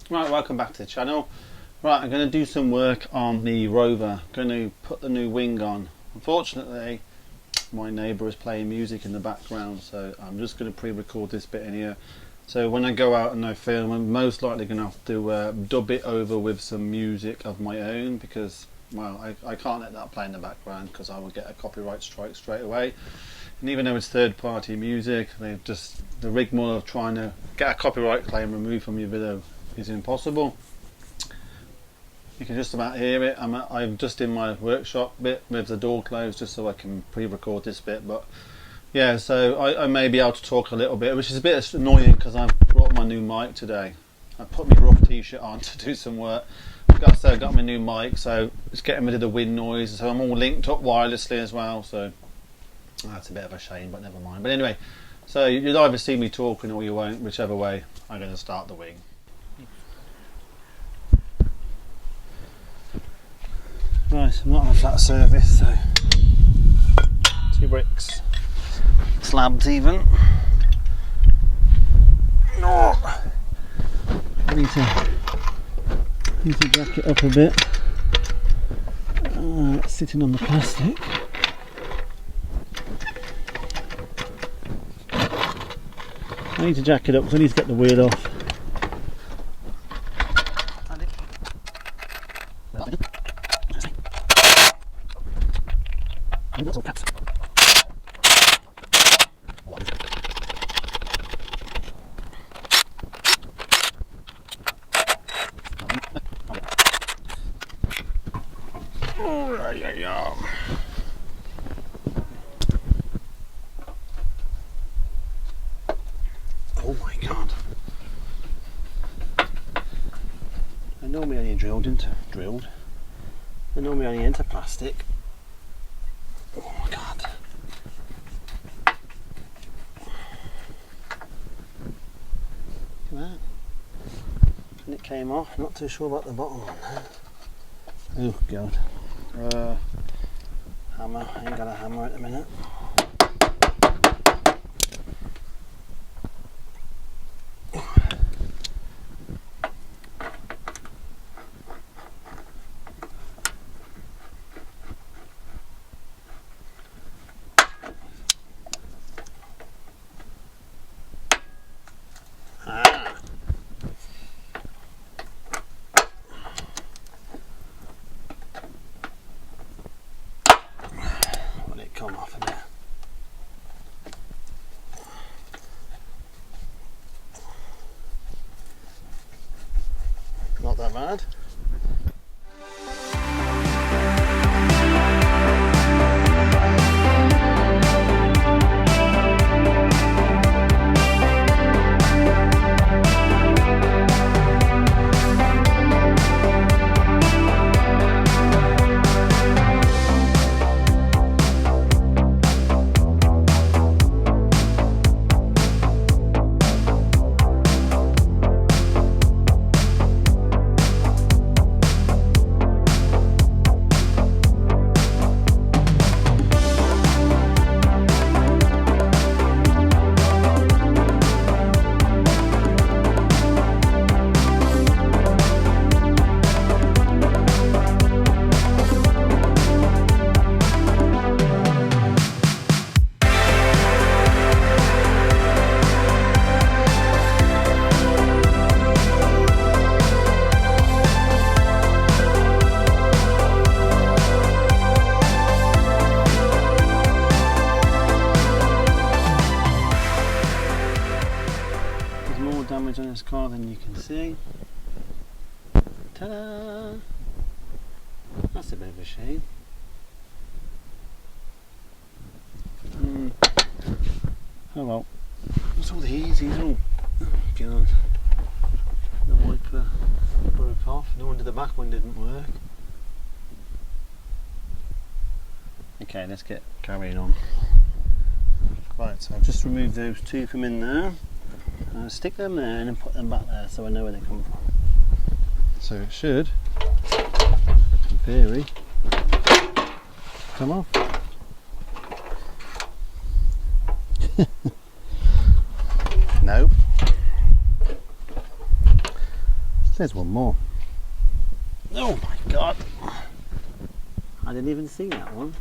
Right, welcome back to the channel. Right, I'm going to do some work on the Rover. I'm going to put the new wing on. Unfortunately, my neighbour is playing music in the background, so I'm just going to pre-record this bit in here. So when I go out and I film, I'm most likely going to have to dub it over with some music of my own, because, well, I can't let that play in the background because I will get a copyright strike straight away. And even though it's third-party music, the rigmarole of trying to get a copyright claim removed from your video is impossible. You can just about hear it. I'm just in my workshop bit with the door closed just so I can pre-record this bit, but yeah, so I may be able to talk a little bit, which is a bit annoying because I've brought my new mic today. I put my rough t-shirt on to do some work. I've got my new mic, so it's getting rid of the wind noise, so I'm all linked up wirelessly as well, so that's a bit of a shame, but never mind. But anyway, so you'll either see me talking or you won't, whichever way. I'm going to start the wing. Right, I'm not on a flat surface, so 2 bricks, slabs even. Oh, I need to jack it up a bit. It's sitting on the plastic. I need to jack it up because I need to get the wheel off. Oh my god. I normally only I normally only enter plastic. Oh my god. Look at that. And it came off, not too sure about the bottom one there. Oh god. Hammer, I ain't got a hammer at the minute. Come off a bit. Not that bad. Damage on this car than you can see. Ta-da! That's a bit of a shame. Oh well. What's all these? These are all... Oh god. The wiper broke off. No wonder the back one didn't work. Okay, let's get carrying on. Right, so I've just removed those 2 from in there. I'll stick them there and then put them back there so I know where they come from. So it should, in theory, come off. There's one more. Oh my god! I didn't even see that one.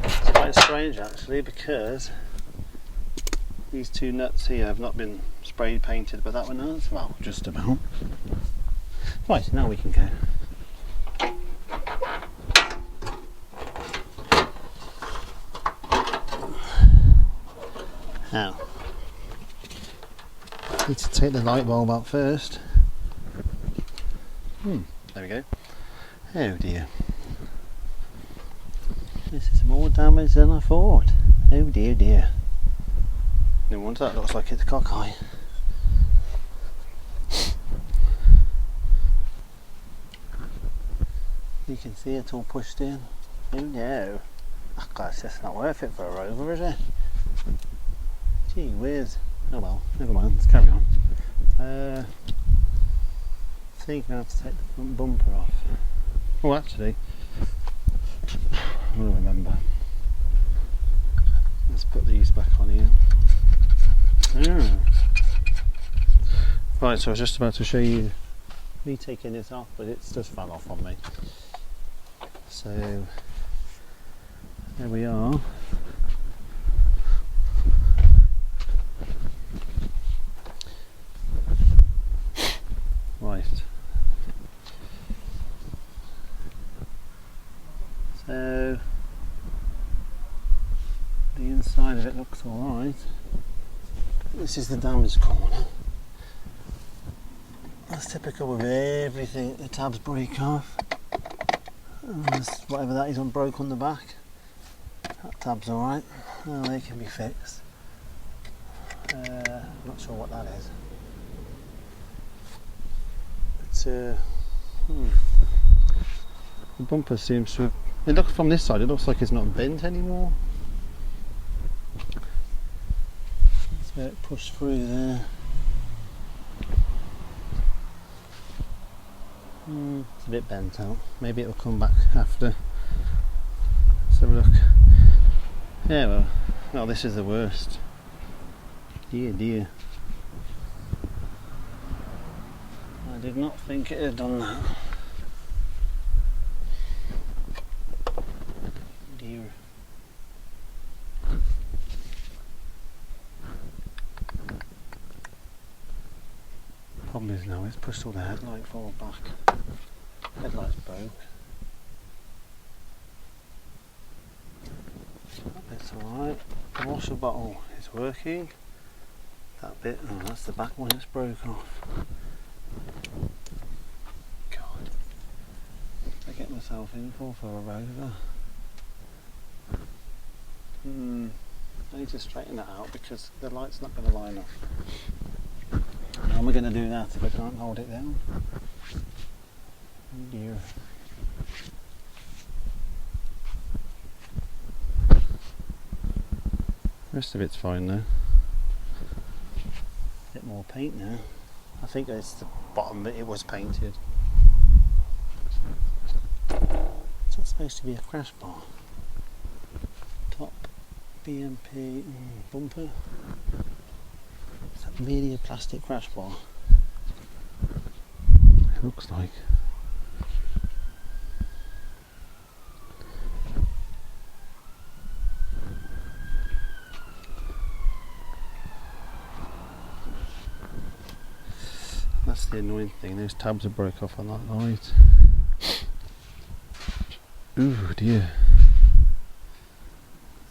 It's quite strange actually, because these two nuts here have not been spray painted, but that one has. Well, just about. Right, now we can go. Now, need to take the light bulb out first. There we go. Oh dear. This is more damage than I thought. Oh dear dear. No wonder that looks like it's cockeye. You can see it all pushed in. Oh no. Oh God, it's just not worth it for a Rover, is it? Gee whiz. Oh well, never mind, let's carry on. I think I have to take the front bumper off. Oh actually, I want to remember. Let's put these back on here. Right, so I was just about to show you me taking this off, but it's just fell off on me. So there we are. Right. So the inside of it looks alright. This is the damaged corner. That's typical of everything. The tabs break off. Whatever that is broke on the back. That tab's alright. Well, they can be fixed. Not sure what that is. But the bumper seems to have. It looks from this side. It looks like it's not bent anymore. That's where it pushed through there. It's a bit bent out. Maybe it'll come back after. Let's have a look. Yeah, well, this is the worst. Dear, dear. I did not think it had done that. Dear. Problem is now it's pushed all the headlight forward back. Headlight's broke. That bit's alright. The washer bottle is working. That bit, oh, that's the back one that's broke off. God. I get myself in for a Rover. I need to straighten that out because the light's not going to line up. How am I going to do that if I can't hold it down? Oh dear. The rest of it's fine now. A bit more paint now. I think it's the bottom bit, it was painted. It's not supposed to be a crash bar. Top BMP bumper. Is that really a plastic crash bar? It looks like. That's the annoying thing, those tabs are broke off on that light. Ooh dear.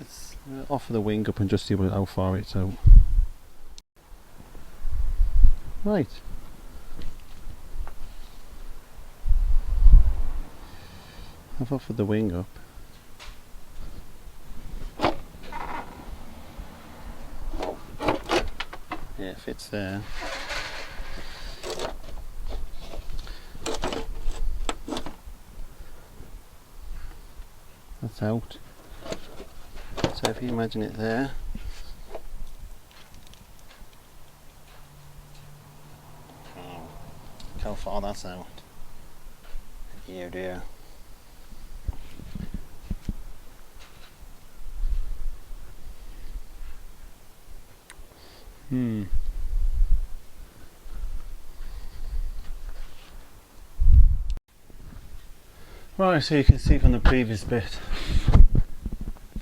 Let's offer the wing up and just see how far it's out. Right. I've offered the wing up. Yeah, it fits there. That's out. So if you imagine it there. Look how far that's out. Dear dear. Right, so you can see from the previous bit,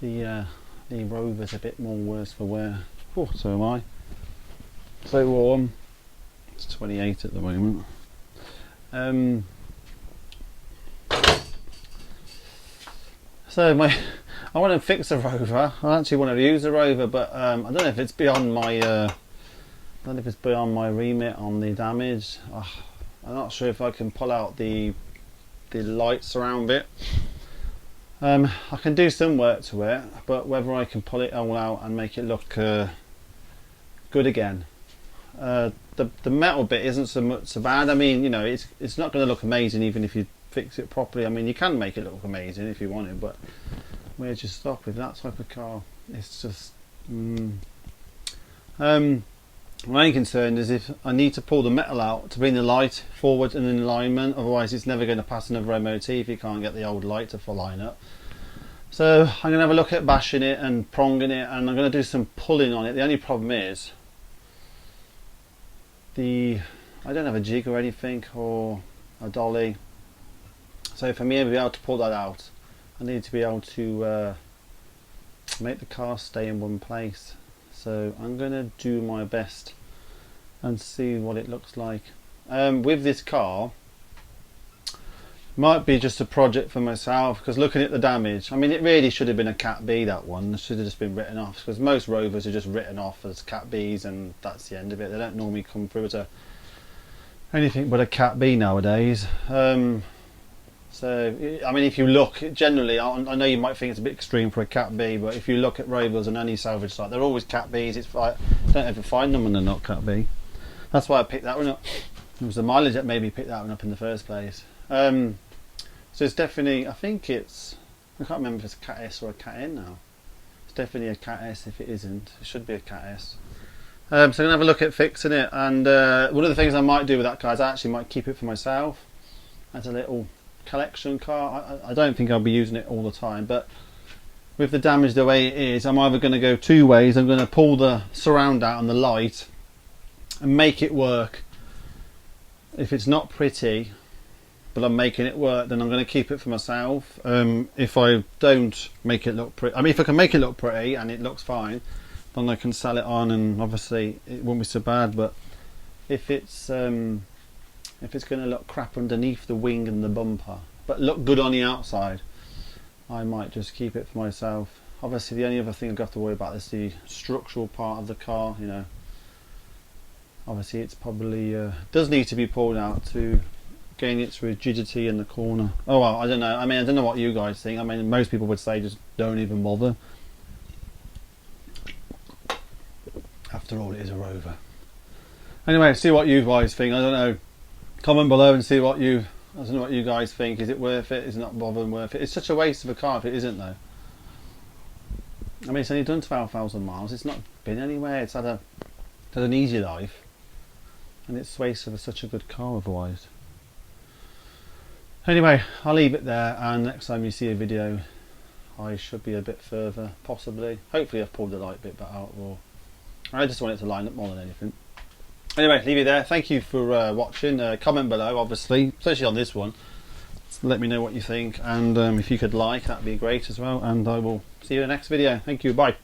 the Rover's a bit more worse for wear. Oh, so am I. So warm. It's 28 at the moment. I want to fix the Rover. I actually want to use the Rover, but I don't know if it's beyond my remit on the damage. I'm not sure if I can pull out the lights around it. I can do some work to it, but whether I can pull it all out and make it look good again. The metal bit isn't so bad. I mean, you know, it's not going to look amazing even if you fix it properly. I mean, you can make it look amazing if you wanted, but where do you stop with that type of car? It's just my only concern is if I need to pull the metal out to bring the light forward and in alignment, otherwise it's never going to pass another MOT if you can't get the old light to line up. So I'm going to have a look at bashing it and pronging it, and I'm going to do some pulling on it. The only problem is I don't have a jig or anything or a dolly, so for me to be able to pull that out, I need to be able to make the car stay in one place. So I'm going to do my best and see what it looks like. With this car, might be just a project for myself, because looking at the damage, I mean, it really should have been a Cat B, that one. It should have just been written off, because most Rovers are just written off as Cat Bs and that's the end of it. They don't normally come through as anything but a Cat B nowadays. So, I mean, if you look, generally, I know you might think it's a bit extreme for a Cat B, but if you look at Rovers on any salvage site, they're always Cat Bs. It's like, don't ever find them when they're not Cat B. That's why I picked that one up. It was the mileage that made me pick that one up in the first place. So it's definitely, I think it's, I can't remember if it's a Cat S or a Cat N now. It's definitely a Cat S if it isn't. It should be a Cat S. So I'm going to have a look at fixing it, and one of the things I might do with that car is I actually might keep it for myself as a little collection car. I don't think I'll be using it all the time, but with the damage the way it is, I'm either going to go two ways. I'm going to pull the surround out on the light and make it work. If it's not pretty, but I'm making it work, then I'm going to keep it for myself. If I don't make it look pretty, I mean, if I can make it look pretty and it looks fine, then I can sell it on, and obviously it won't be so bad. But if it's going to look crap underneath the wing and the bumper, but look good on the outside, I might just keep it for myself. Obviously, the only other thing I've got to worry about is the structural part of the car. You know, obviously it's probably does need to be pulled out to gain its rigidity in the corner. Oh well, I don't know. I mean, I don't know what you guys think. I mean, most people would say just don't even bother. After all, it is a Rover. Anyway, see what you guys think. I don't know. Comment below and see what you. I don't know what you guys think. Is it worth it? Is it not bothering worth it? It's such a waste of a car if it isn't, though. I mean, it's only done 12,000 miles. It's not been anywhere. It's had an easy life, and it's waste of such a good car otherwise. Anyway, I'll leave it there, and next time you see a video, I should be a bit further, possibly. Hopefully, I've pulled the light bit out, or I just want it to line up more than anything. Anyway, leave it there. Thank you for watching. Comment below, obviously, especially on this one. Let me know what you think, and if you could like, that'd be great as well. And I will see you in the next video. Thank you. Bye.